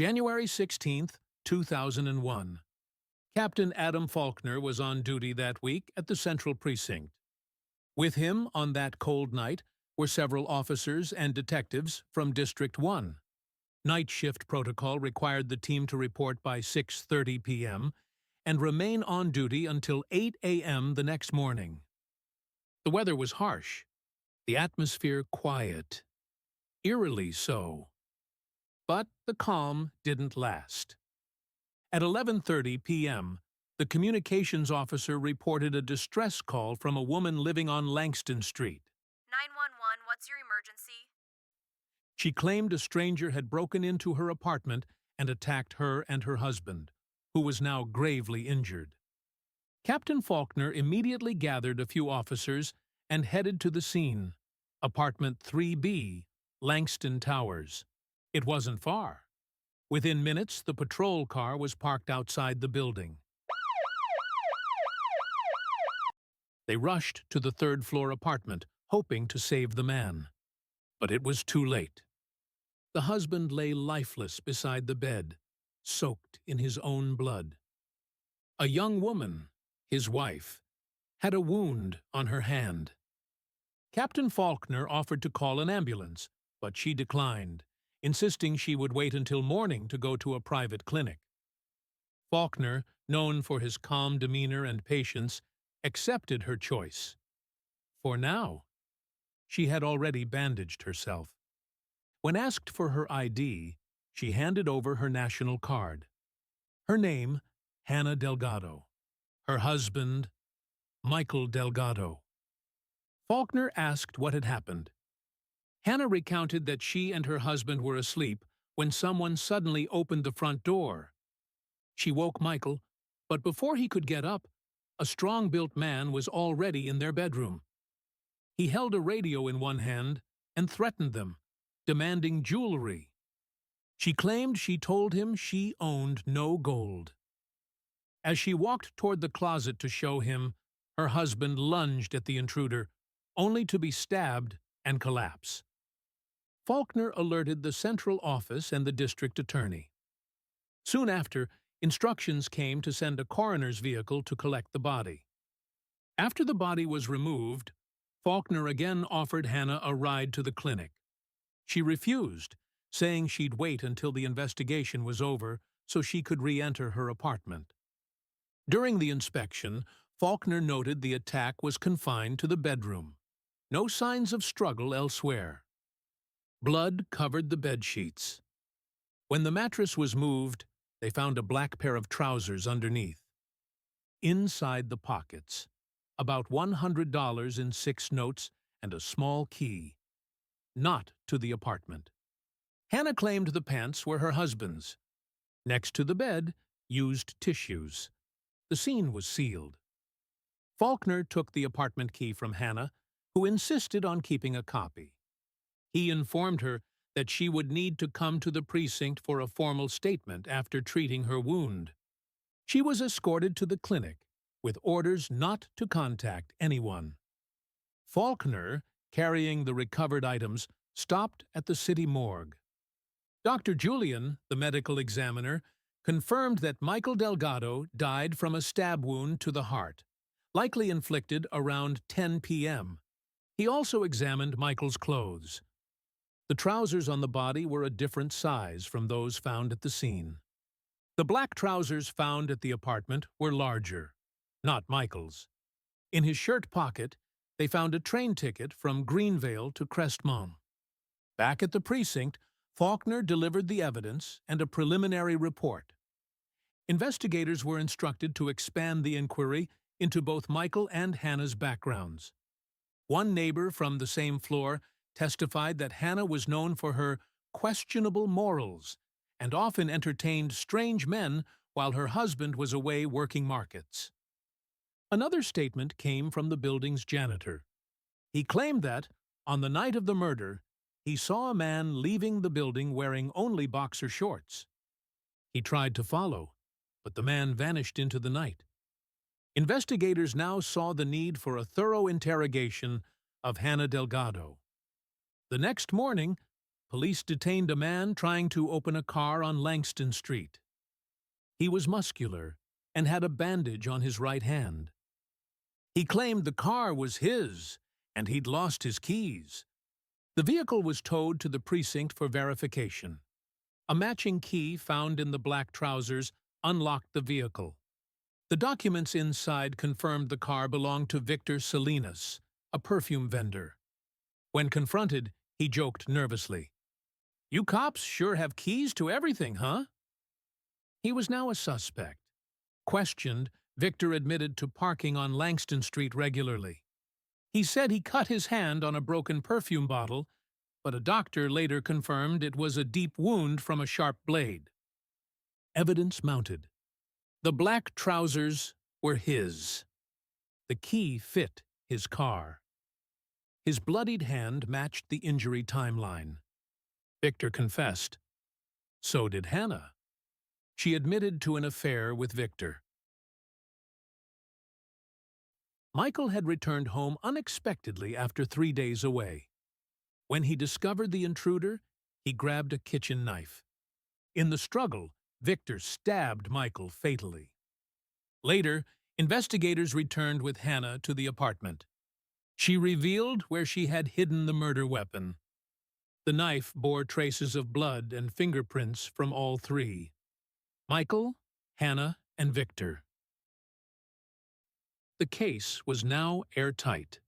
January 16th, 2001. Captain Adam Faulkner was on duty that week at the Central Precinct. With him on that cold night were several officers and detectives from District 1. Night shift protocol required the team to report by 6:30 p.m. and remain on duty until 8 a.m. the next morning. The weather was harsh, the atmosphere quiet, eerily so. But the calm didn't last. At 11:30 p.m., the communications officer reported a distress call from a woman living on Langston Street. 911, what's your emergency? She claimed a stranger had broken into her apartment and attacked her and her husband, who was now gravely injured. Captain Faulkner immediately gathered a few officers and headed to the scene, apartment 3B, Langston Towers. It wasn't far. Within minutes, the patrol car was parked outside the building. They rushed to the third-floor apartment, hoping to save the man. But it was too late. The husband lay lifeless beside the bed, soaked in his own blood. A young woman, his wife, had a wound on her hand. Captain Faulkner offered to call an ambulance, but she declined, insisting she would wait until morning to go to a private clinic. Faulkner, known for his calm demeanor and patience, accepted her choice. For now, she had already bandaged herself. When asked for her ID, she handed over her national card. Her name, Hannah Delgado. Her husband, Michael Delgado. Faulkner asked what had happened. Hannah recounted that she and her husband were asleep when someone suddenly opened the front door. She woke Michael, but before he could get up, a strong-built man was already in their bedroom. He held a radio in one hand and threatened them, demanding jewelry. She claimed she told him she owned no gold. As she walked toward the closet to show him, her husband lunged at the intruder, only to be stabbed and collapse. Faulkner alerted the central office and the district attorney. Soon after, instructions came to send a coroner's vehicle to collect the body. After the body was removed, Faulkner again offered Hannah a ride to the clinic. She refused, saying she'd wait until the investigation was over so she could re-enter her apartment. During the inspection, Faulkner noted the attack was confined to the bedroom. No signs of struggle elsewhere. Blood covered the bedsheets. When the mattress was moved, they found a black pair of trousers underneath. Inside the pockets, about $100 in 6 notes and a small key. Not to the apartment. Hannah claimed the pants were her husband's. Next to the bed, used tissues. The scene was sealed. Faulkner took the apartment key from Hannah, who insisted on keeping a copy. He informed her that she would need to come to the precinct for a formal statement after treating her wound. She was escorted to the clinic, with orders not to contact anyone. Faulkner, carrying the recovered items, stopped at the city morgue. Dr. Julian, the medical examiner, confirmed that Michael Delgado died from a stab wound to the heart, likely inflicted around 10 p.m. He also examined Michael's clothes. The trousers on the body were a different size from those found at the scene. The black trousers found at the apartment were larger, not Michael's. In his shirt pocket, they found a train ticket from Greenvale to Crestmont. Back at the precinct, Faulkner delivered the evidence and a preliminary report. Investigators were instructed to expand the inquiry into both Michael and Hannah's backgrounds. One neighbor from the same floor testified that Hannah was known for her questionable morals and often entertained strange men while her husband was away working markets. Another statement came from the building's janitor. He claimed that, on the night of the murder, he saw a man leaving the building wearing only boxer shorts. He tried to follow, but the man vanished into the night. Investigators now saw the need for a thorough interrogation of Hannah Delgado. The next morning, police detained a man trying to open a car on Langston Street. He was muscular and had a bandage on his right hand. He claimed the car was his and he'd lost his keys. The vehicle was towed to the precinct for verification. A matching key found in the black trousers unlocked the vehicle. The documents inside confirmed the car belonged to Victor Salinas, a perfume vendor. When confronted, he joked nervously, "You cops sure have keys to everything, huh?" He was now a suspect. Questioned, Victor admitted to parking on Langston Street regularly. He said he cut his hand on a broken perfume bottle, but a doctor later confirmed it was a deep wound from a sharp blade. Evidence mounted. The black trousers were his. The key fit his car. His bloodied hand matched the injury timeline. Victor confessed. So did Hannah. She admitted to an affair with Victor. Michael had returned home unexpectedly after 3 days away. When he discovered the intruder, he grabbed a kitchen knife. In the struggle, Victor stabbed Michael fatally. Later, investigators returned with Hannah to the apartment. She revealed where she had hidden the murder weapon. The knife bore traces of blood and fingerprints from all three: Michael, Hannah, and Victor. The case was now airtight.